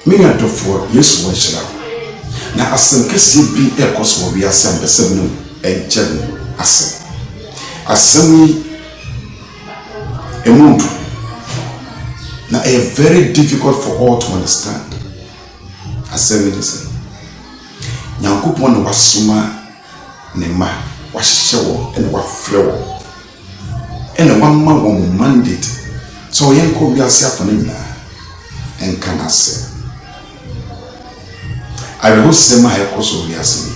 Me and for yes, one shall. Now, as some case be a cause for we are some person and children as some a mood. Now, a very difficult for all to understand. As some listen. Now, good one was summa, Nema, was show and was flow. And one man mandate. So, young could be a self and can I say. I will say my apostle we are saying.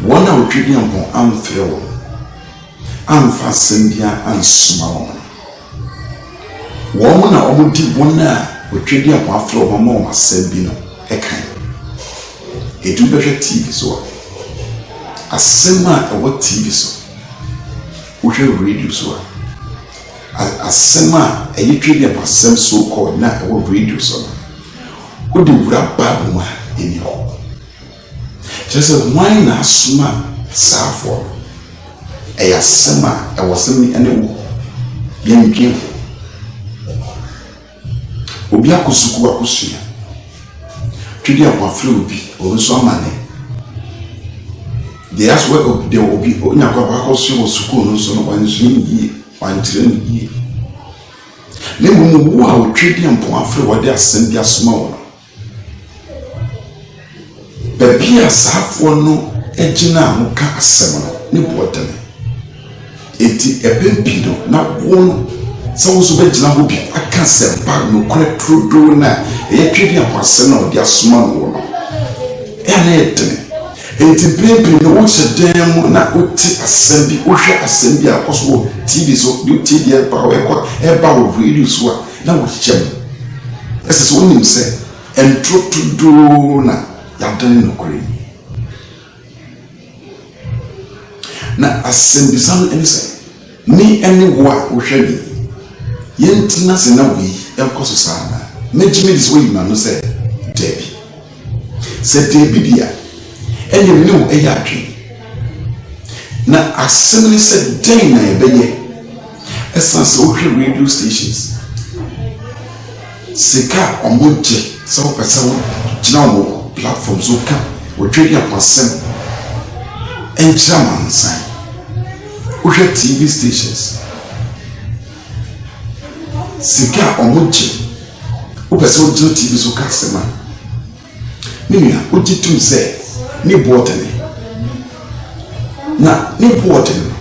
One hour treating upon unfair, unfastened and small. Woman, I would do one hour with treating upon floor, Mamma said, Bino, a kind. A do better TV so. A semi a what TV so. We shall radio so. A semi a treating upon some so called now a radio so. Who do rap Babuma in your just a wine as summa safford a summer I was sending any young king Obiako Sukua Kusia Tridia Waflubi or some money. They asked what there will be Onakabako Suku, so no one's ye, 1 trillion ye. Nemu who Tridian Poaflu what they are sending a small. Baby as half one no engina muka asema ni botany. Eti ebempido na one so so be jina hobi aka sempa no kore trudo na e twedi akwase na odi asoma no no. E na etene. Eti bempi no wo sedem na oti asembi wo hwe asembi akoso TV so di TV e ba wo radio so na wo chem. Ese so nim se entro trudo na Yadani no kuri. Na asembisano enise ni eni wa ohwani yentina se na wi enkoso sana mejimi dis wey na no say debi se debi dia eni ni wo eya atwe na assembly se den na ebeye essence ohwe radio stations sika omoje so person gina wo platforms so come we trade up some and German sign we have TV stations sika omoji we person do TV so customer mimi o jitum say ni botany na ni botany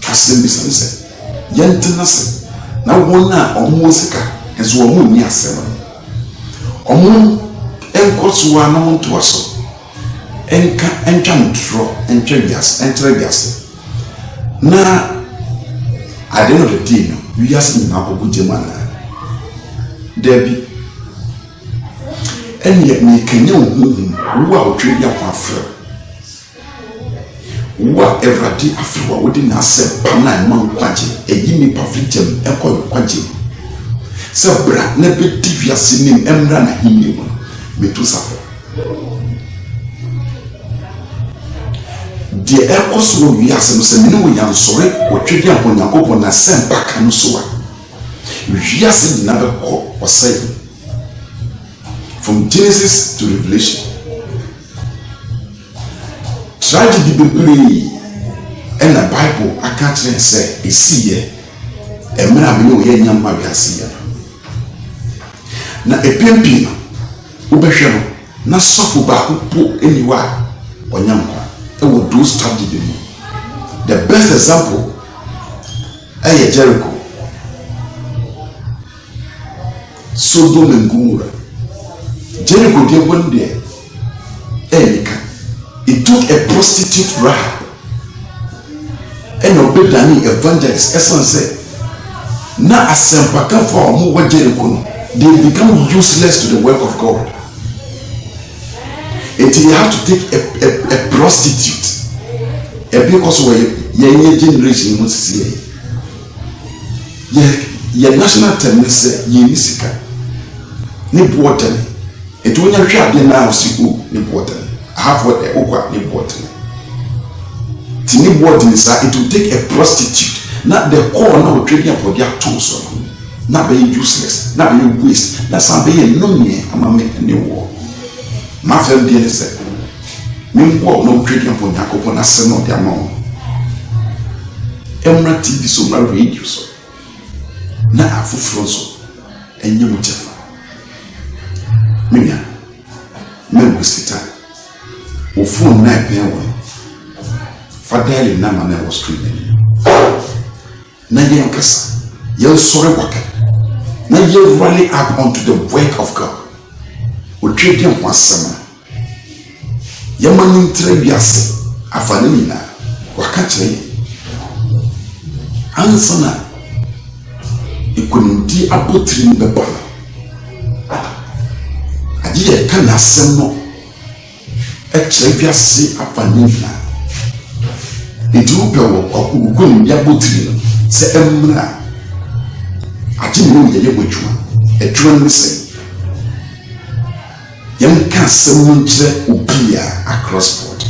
asem bisan say yentena say na wona omo sika enso omo ni asem omo enkosuwa na muntu aso enka entwantro entrebias na at the end of the day no we ask him akogu jemana debi enya me kenya ohun wo a otwedi akwafa wo everyday afwa wo di na asem pana man kwaje eyi mi pafitem ekoy kwaje sabra na bedi wiase nim emra na hinni mo metu safo de ekoso wi asem se mene wo yansore otwedi aponyakopo na sempa kan so a wi ase na be ko osai from Genesis to Revelation tragedy bebree and the Bible aka kire say esiye emra me no ye nyamma wi ase ya na epempi ubehwe no na sofo ba ko eniwa onyamkwa e wo do tragedy no the best example is Jericho, Sodom and Gomorrah. Jericho did one day. It took a prostitute Rahab and obeyed Danny evangelist. Essence said, now as Sempaka for more Jericho, they become useless to the work of God. Until you have to take a prostitute. Because your generation wants to see your national term is Yenisika. Nipwater. It will not share the now see Nipwater. I have what the Oka Nipwater. Tinipwater is that it will take a prostitute, not the core now trading for their tools. na be useless na be waste na san be no me ama me ne wo ma fa bi ne se me mpo no twedi mpo Nyankopon na se no de ama wo emra TV so na radio so na afufuro so enye mu chefa menya me gusita o phone na pe wo fadali na ma na wo streaming na yen kasa yen sore waka na yen rally up onto the work of God o twedi mpo asema yamani ntre biase afane nyina waka kire ansana ikonundi abotiri mbeba agiye kana semno kire biase afane nyina edu pewo ikonundi abotiri se emra ati no yeye botwa edwa nse yam ka semno nkire obia across board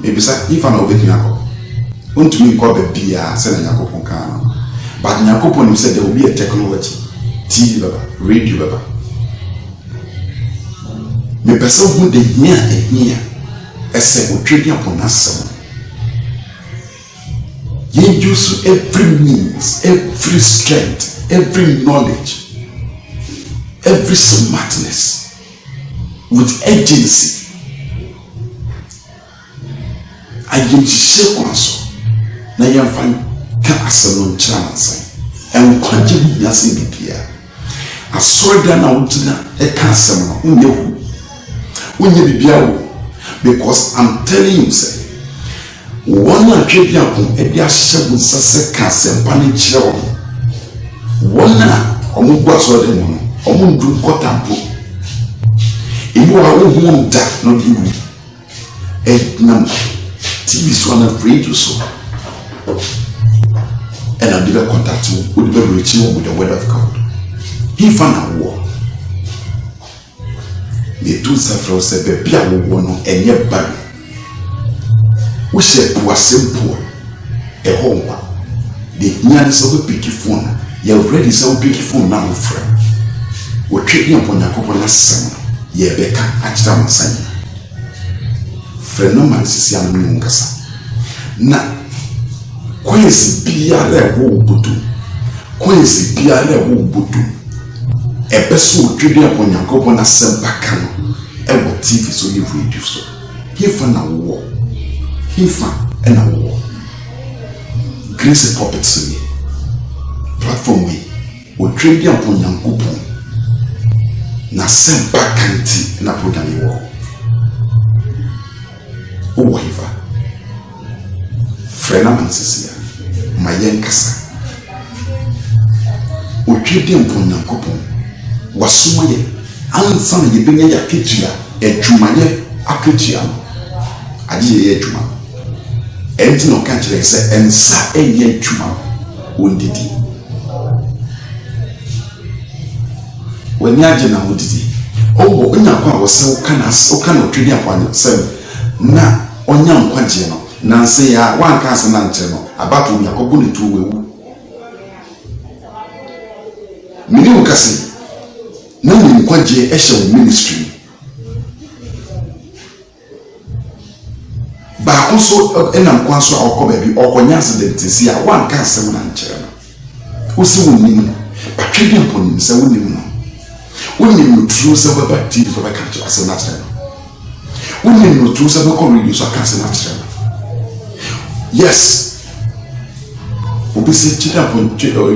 maybe say if an obedient untumi ko be bia se na Nyankopon kan but Nyankopon said there will be a technology TV baba radio baba me person who dey here ese otwedi upon asem you use every means, every strength, every knowledge, every smartness with agency. I am shake na yamfan ka asalon chance and kwaje nyase bibia asorda na wutuna e ka asem no unye bibia wo because I'm telling you say one atwe bia ko e bia hye nsase ka asem pa ne kire wo one omugbo asorda no omundu kotampo ibu wa wo hu da no bi e nam TV so na radio so and I'll never contact you with the word of God. He found a war. The two several said, Baby, I will want and yet bad. We said, poor simple a home. The nearness of a picky phone. You're ready, so picky phone now, friend. We're trading upon a couple of summer. Ye Becca, at time sign. Friend, no man is young Munkasa. Now, Quincy biara wo butu Quincy biara wo butu ebeso twede upon Nyankopon asem baka no e wo TV so you radio so hifa na wo na wo Grace Puppet so ye platform we wo twede upon Nyankopon na asem baka nti na program wo hifa Frena Mansisia, Mayen Kasa. Otwede mpon Nyankopon. Wasumaye, ansa na yebenya ya ketua, edwumaye aketua no. Ade ye edwuma. Enti no ka kire se ensa eye edwuma ondidi. Wani age na odidi. Owo onya kwa wo se wo kana otwede akwan se na onya nkwaje no. Nancy ya one cancer nanteno about to Yakobu ni tu mini ukasi na ni nkwaje ehye ministry ba konso ena nkwanso akoba bi okonya accident si ya one cancer nanteno usi wonnim ba twede mponim se wonnim no wonnim no true se ba ti so ba kancho ase nanteno wonnim no true se ba ko radio so cancer nanteno. Yes. Obisi chida pon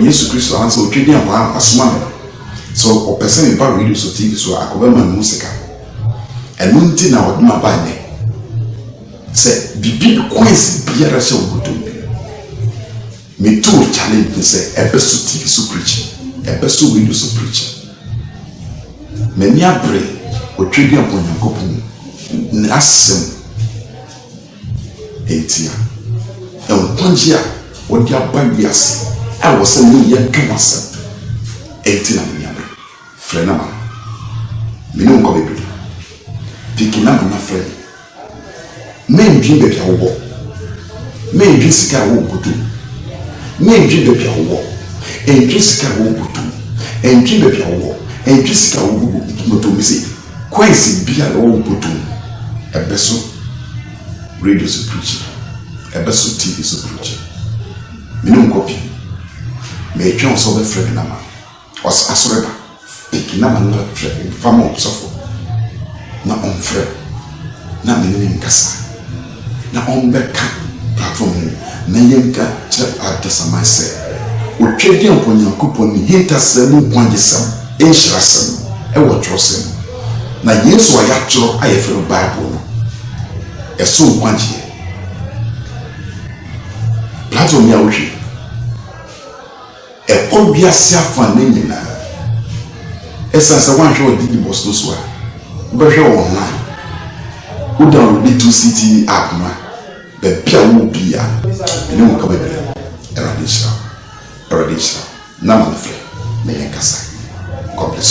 Yesu Kristo answer o twedi ampa asoma. So o person in radio so TV so akoba man musica. Enu nti na oduma ba ne. Se bibi Quincy biara se obodo. Me too challenge say ebeso TV so preach. Ebeso radio so preach. Many abre o twedi ampa Nyankopon asem etia. Ponjia or dia babias. I was a million cancer. 18 million. Frenama. Minum comic. Picking up my friend. Men dream baby a war. Men drink sika wo butu. Men dream baby a war. And drink sika wo butu. entwi be bia wo entwi sika wo moto mi say coins bia wo potom ebeso radio so preach ebeso TV so preach minimum copy me twa so be friend na ma os asoreba pikina ma na friend famo sofo na on friend na minimum kasa na on beka platform na yenka che adesama se o twedi amponya kupon ni hintasem nkwanjesam enhyirasem e wo twosem na Yesu ayatro ayefre Bible no eso nkwanje platform ya wohwe e obiase afa na nyina esanse wanhwe odidi boss no so a ubehwe online u download the 2CT app ma be bia wo bia ene mo ka bebe eradisha na manfre na yankasa. God bless you.